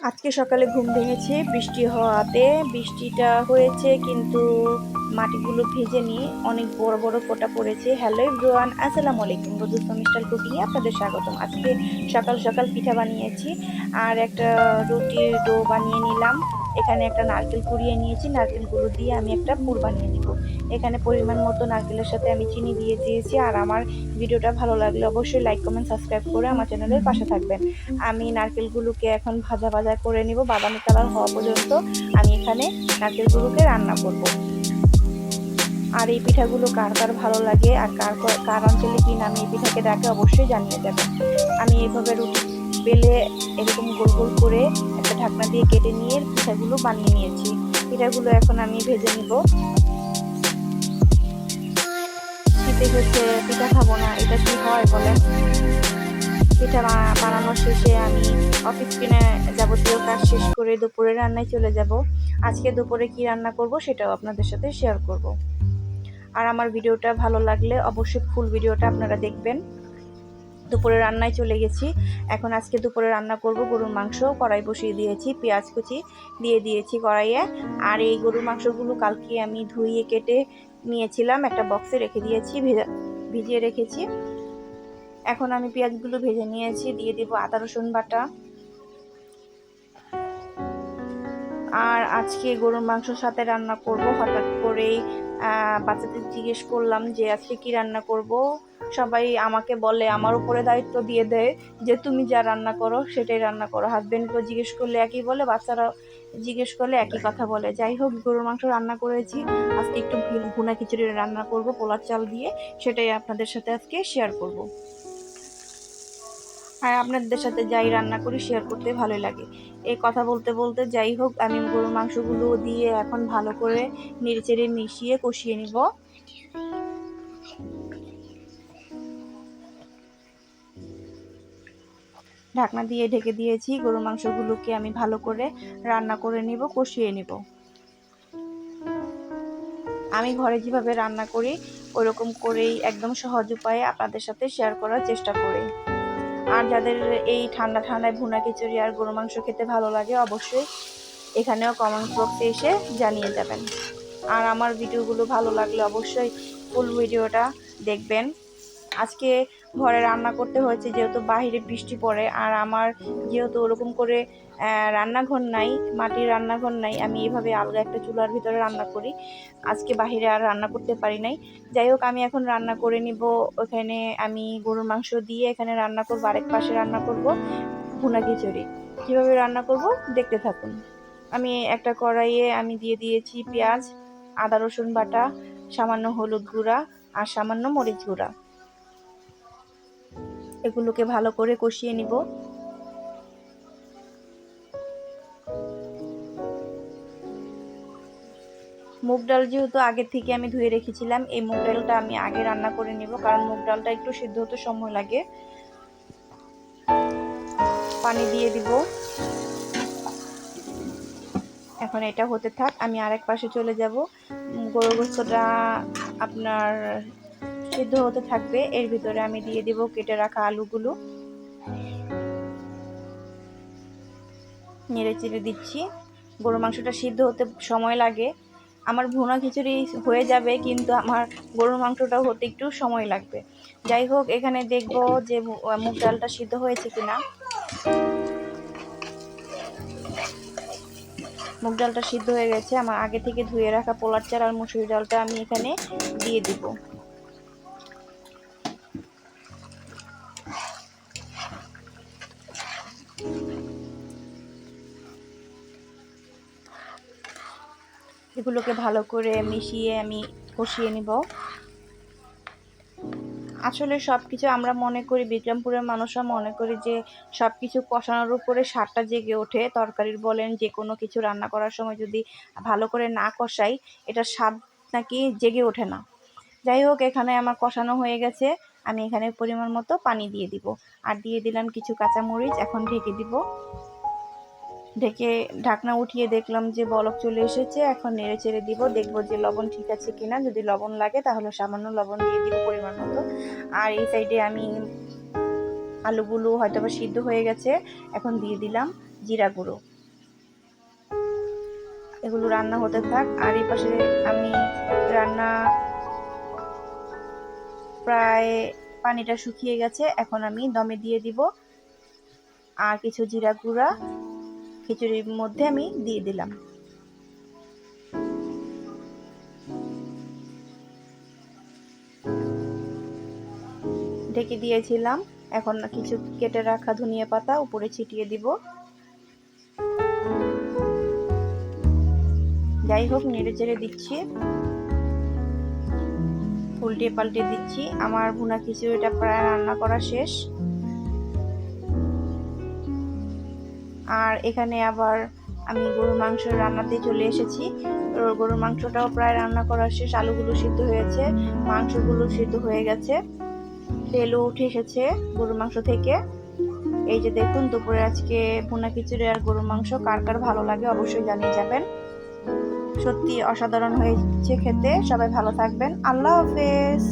আজকে সকালে ঘুম ভেঙেছে বৃষ্টি হওয়াতে। বৃষ্টিটা হয়েছে কিন্তু মাটিগুলো ভেজে নিয়ে অনেক বড় বড় ফোঁটা পড়েছে। হ্যালো এভরিওয়ান, আসসালামু আলাইকুম। রোজুস্তাম স্টাইল কুকিংয়ে আপনাদের স্বাগতম। আজকে সকাল সকাল পিঠা বানিয়েছি আর একটা রুটির ডো বানিয়ে নিলাম। এখানে একটা নারকেল কুড়িয়ে নিয়েছি, নারকেলগুলো দিয়ে আমি একটা পুর বানিয়ে নিব। এখানে পরিমাণ মতো নারকেলের সাথে আমি চিনি দিয়ে দিয়েছি। আর আমার ভিডিওটা ভালো লাগলে অবশ্যই লাইক কমেন্ট সাবস্ক্রাইব করে আমার চ্যানেলের পাশে থাকবেন। আমি নারকেলগুলোকে এখন ভাজা ভাজা করে নিব, বাদামি কালার হওয়া পর্যন্ত আমি এখানে নারকেলগুলোকে রান্না করব। আর এই পিঠাগুলো কার কার ভালো লাগে আর কার অঞ্চলে কি নামে এই পিঠাকে ডাকে অবশ্যই জানিয়ে দেবেন। আমি এইভাবে রুটি বেলে এরকম গোল গোল করে একটা ঢাকনা দিয়ে কেটে নিয়ে পিঠাগুলো বানিয়ে নিয়েছি। পিঠাগুলো এখন আমি ভেজে নিব। শীতে হচ্ছে পিঠা খাবো না, এটা কি হয় বলেন? পিঠা বানানোর শেষে আমি অফ স্ক্রিনে যাবতীয় কাজ শেষ করে দুপুরে রান্নায় চলে যাব। আজকে দুপুরে কি রান্না করব সেটাও আপনাদের সাথে শেয়ার করব। আর আমার ভিডিওটা ভালো লাগলে অবশ্যই ফুল ভিডিওটা আপনারা দেখবেন। দুপুরে রান্নায় চলে গেছি। এখন আজকে দুপুরে রান্না করব গরুর মাংস। কড়াই বসিয়ে দিয়েছি, পেঁয়াজ কুচি দিয়ে দিয়েছি কড়াইয়ে। আর এই গরুর মাংসগুলো কালকে আমি ধুইয়ে কেটে নিয়েছিলাম, একটা বক্সে রেখে দিয়েছি, ভিজিয়ে রেখেছি। এখন আমি পেঁয়াজগুলো ভেজে নিয়েছি, দিয়ে দিব আদা রসুন বাটা। আর আজকে গরুর মাংসর সাথে রান্না করব। হঠাৎ করেই বাচ্চাদের জিজ্ঞেস করলাম যে আজকে কি রান্না করব। সবাই আমাকে বলে, আমার উপরে দায়িত্ব দিয়ে দেয় যে তুমি যা রান্না করো সেটাই রান্না করো। হাজবেন্ডকেও জিজ্ঞেস করলে একই বলে, বাচ্চারা জিজ্ঞেস করলে একই কথা বলে। যাই হোক, গরুর মাংস রান্না করেছি। আজকে একটু ভুনা খিচুড়ি রান্না করব পোলার চাল দিয়ে, সেটাই আপনাদের সাথে আজকে শেয়ার করব। আর আপনাদের সাথে যাই রান্না করি শেয়ার করতে ভালোই লাগে। এই কথা বলতে বলতে যাই হোক, আমি গরুর মাংসগুলো দিয়ে এখন ভালো করে নেড়েচেড়ে মিশিয়ে কষিয়ে নিব। ঢাকনা দিয়ে ঢেকে দিয়েছি। গরুর মাংসগুলোকে আমি ভালো করে রান্না করে নিব, কষিয়ে নিব। আমি ঘরে যেভাবে রান্না করি ওরকম করেই একদম সহজ উপায়ে আপনাদের সাথে শেয়ার করার চেষ্টা করি। আর যাদের এই ঠান্ডা ঠান্ডায় ভুনা খিচুড়ি আর গরু মাংস খেতে ভালো লাগে অবশ্যই এখানেও কমেন্ট বক্সে এসে জানিয়ে যাবেন। আর আমার ভিডিওগুলো ভালো লাগলে অবশ্যই ফুল ভিডিওটা দেখবেন। আজকে ঘরে রান্না করতে হয়েছে যেহেতু বাহিরে বৃষ্টি পড়ে, আর আমার যেহেতু ওরকম করে রান্নাঘর নাই, মাটির রান্নাঘর নাই, আমি এভাবে আলগা একটা চুলার ভিতরে রান্না করি। আজকে বাহিরে আর রান্না করতে পারি নাই। যাই হোক, আমি এখন রান্না করে নিব। ওখানে আমি গরুর মাংস দিয়ে এখানে রান্না করবো, আরেক পাশে রান্না করব ভুনা খিচুড়ি। কীভাবে রান্না করব দেখতে থাকুন। আমি একটা কড়াইয়ে আমি দিয়ে দিয়েছি পেঁয়াজ, আদা রসুন বাটা, সামান্য হলুদ গুঁড়া আর সামান্য মরিচ গুঁড়া। এগুলোকে ভালো করে কষিয়ে নিব। মুগ ডাল যেহেতু আগে থেকে আমি ধুয়ে রেখেছিলাম, এই মুগ ডালটা আমি আগে রান্না করে নিব, কারণ মুগ ডালটা একটু সিদ্ধ হতে সময় লাগে। পানি দিয়ে দিব। এখন এটা হতে থাক, আমি আরেক পাশে চলে যাব। গরুর গোশতটা আপনার সিদ্ধ হতে থাকবে, এর ভিতরে আমি দিয়ে দিব কেটে রাখা আলুগুলো। নেড়ে চেড়ে দিচ্ছি। গরুর মাংসটা সিদ্ধ হতে সময় লাগে। আমার ভুনা খিচুড়ি হয়ে যাবে, কিন্তু আমার গরুর মাংসটাও হতে একটু সময় লাগবে। যাই হোক, এখানে দেখব যে মুগ ডালটা সিদ্ধ হয়েছে কিনা। মুগ ডালটা সিদ্ধ হয়ে গেছে। আমার আগে থেকে ধুয়ে রাখা পোলার চাল আর মুসুরি ডালটা আমি এখানে দিয়ে দিব। এগুলোকে ভালো করে মিশিয়ে আমি কষিয়ে নিব। আসলে সব কিছু আমরা মনে করি, বিক্রমপুরের মানুষরা মনে করি যে সব কিছু কষানোর উপরে স্বাদটা জেগে ওঠে। তরকারির বলেন, যে কোনো কিছু রান্না করার সময় যদি ভালো করে না কষাই, এটা স্বাদ নাকি জেগে ওঠে না। যাই হোক, এখানে আমার কষানো হয়ে গেছে। আমি এখানে পরিমাণ মতো পানি দিয়ে দিব, আর দিয়ে দিলাম কিছু কাঁচামরিচ। এখন ঢেকে দিব। ঢেকে ঢাকনা উঠিয়ে দেখলাম যে বলক চলে এসেছে। এখন নেড়ে চেড়ে দিব, দেখবো যে লবণ ঠিক আছে কিনা। যদি লবণ লাগে তাহলে সামান্য লবণ দিয়ে দিব পরিমাণ মতো। আর এই সাইডে আমি আলুগুলো হয়তো বা সিদ্ধ হয়ে গেছে, এখন দিয়ে দিলাম জিরা গুঁড়ো। এগুলো রান্না হতে থাক। আর এই পাশে আমি রান্না প্রায় পানিটা শুকিয়ে গেছে, এখন আমি দমে দিয়ে দিব। আর কিছু জিরা গুঁড়া খিচুড়ির মধ্যে আমি দিয়ে দিলাম। ঢেকে দিয়েছিলাম, এখন কিছু কেটে রাখা ধনিয়া পাতা উপরে ছিটিয়ে দিব। যাই হোক, নেড়ে চেড়ে দিচ্ছি, উল্টে পাল্টে দিচ্ছি। আমার ভুনা খিচুড়িটা প্রায় রান্না করা শেষ। আর এখানে আবার আমি গরুর মাংস রান্নাতে চলে এসেছি। গরুর মাংসটাও প্রায় রান্না করা শেষ। আলুগুলো সিদ্ধ হয়েছে, মাংসগুলো সিদ্ধ হয়ে গেছে, তেলও উঠে এসেছে গরুর মাংস থেকে। এই যে দেখুন, দুপুরে আজকে ভুনা খিচুড়ি আর গরুর মাংস কার কার ভালো লাগে অবশ্যই জানিয়ে যাবেন। সত্যি অসাধারণ হয়েছে খেতে। সবাই ভালো থাকবেন। আল্লাহ হাফেজ।